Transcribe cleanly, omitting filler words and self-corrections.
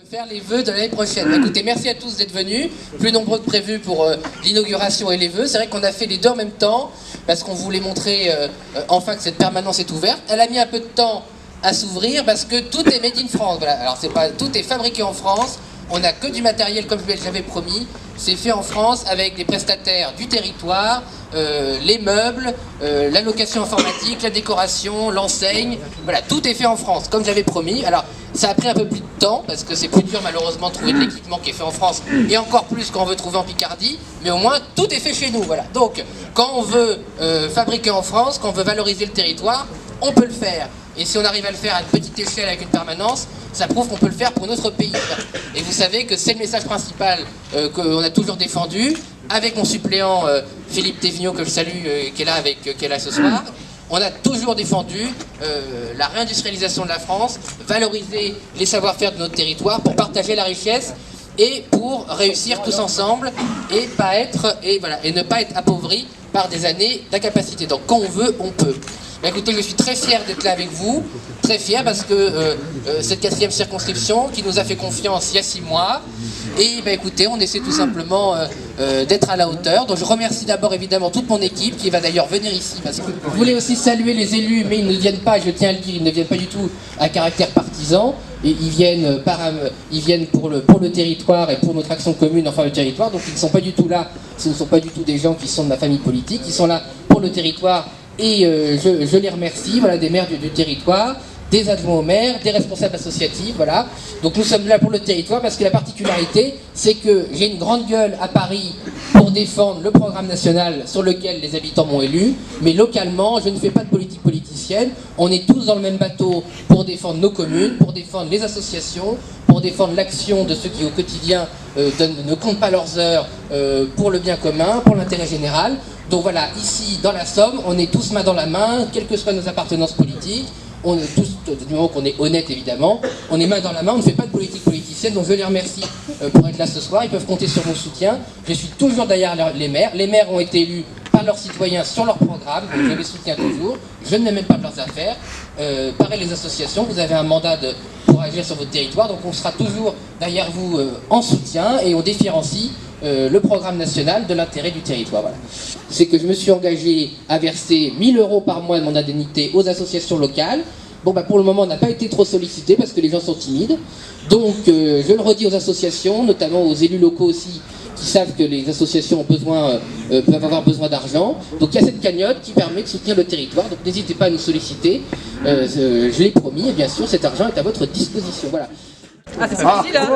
faire les vœux de l'année prochaine. Écoutez, merci à tous d'être venus, plus nombreux que prévu pour l'inauguration et les vœux. C'est vrai qu'on a fait les deux en même temps, parce qu'on voulait montrer enfin que cette permanence est ouverte. Elle a mis un peu de temps à s'ouvrir, parce que tout est made in France. Voilà. Alors c'est pas, tout est fabriqué en France, on n'a que du matériel comme j'avais promis, c'est fait en France avec des prestataires du territoire, les meubles, la location informatique, la décoration, l'enseigne, voilà, tout est fait en France, comme j'avais promis. Alors, ça a pris un peu plus de temps, parce que c'est plus dur malheureusement de trouver de l'équipement qui est fait en France, et encore plus quand on veut trouver en Picardie, mais au moins tout est fait chez nous, voilà. Donc, quand on veut fabriquer en France, quand on veut valoriser le territoire, on peut le faire. Et si on arrive à le faire à une petite échelle avec une permanence, ça prouve qu'on peut le faire pour notre pays. Et vous savez que c'est le message principal qu'on a toujours défendu, avec mon suppléant Philippe Thévenot, que je salue, qui est là ce soir. On a toujours défendu la réindustrialisation de la France, valoriser les savoir-faire de notre territoire pour partager la richesse et pour réussir tous ensemble et ne pas être appauvris par des années d'incapacité. Donc quand on veut, on peut. Bah, écoutez, je suis très fier d'être là avec vous, très fier parce que cette 4e circonscription qui nous a fait confiance il y a 6 mois, et bah, écoutez, on essaie tout simplement d'être à la hauteur. Donc je remercie d'abord évidemment toute mon équipe qui va d'ailleurs venir ici, parce que je voulais aussi saluer les élus, mais ils ne viennent pas, je tiens à le dire, ils ne viennent pas du tout à caractère partisan, et ils viennent pour le territoire et pour notre action commune, enfin le territoire, donc ils ne sont pas du tout là, ce ne sont pas du tout des gens qui sont de ma famille politique, ils sont là pour le territoire. Et je les remercie, voilà, des maires du territoire, des adjoints au maire, des responsables associatifs, voilà. Donc nous sommes là pour le territoire parce que la particularité, c'est que j'ai une grande gueule à Paris pour défendre le programme national sur lequel les habitants m'ont élu, mais localement, je ne fais pas de politique politicienne. On est tous dans le même bateau pour défendre nos communes, pour défendre les associations, pour défendre l'action de ceux qui au quotidien ne comptent pas leurs heures pour le bien commun, pour l'intérêt général. Donc voilà, ici, dans la Somme, on est tous main dans la main, quelles que soient nos appartenances politiques, on est tous, du moment qu'on est honnête évidemment, on est main dans la main, on ne fait pas de politique politicienne, donc je les remercie pour être là ce soir, ils peuvent compter sur mon soutien, je suis toujours derrière les maires ont été élus par leurs citoyens sur leur programme, donc je les soutiens toujours, je ne mets même pas de leurs affaires, pareil les associations, vous avez un mandat pour agir sur votre territoire, donc on sera toujours derrière vous en soutien et on différencie le programme national de l'intérêt du territoire. Voilà. C'est que je me suis engagé à verser 1 000 € par mois de mon indemnité aux associations locales. Bon, bah, pour le moment, on n'a pas été trop sollicité parce que les gens sont timides. Donc, je le redis aux associations, notamment aux élus locaux aussi, qui savent que les associations peuvent avoir besoin d'argent. Donc, il y a cette cagnotte qui permet de soutenir le territoire. Donc, n'hésitez pas à nous solliciter. Je l'ai promis, et bien sûr, cet argent est à votre disposition. Voilà. Ah, c'est pas facile, hein.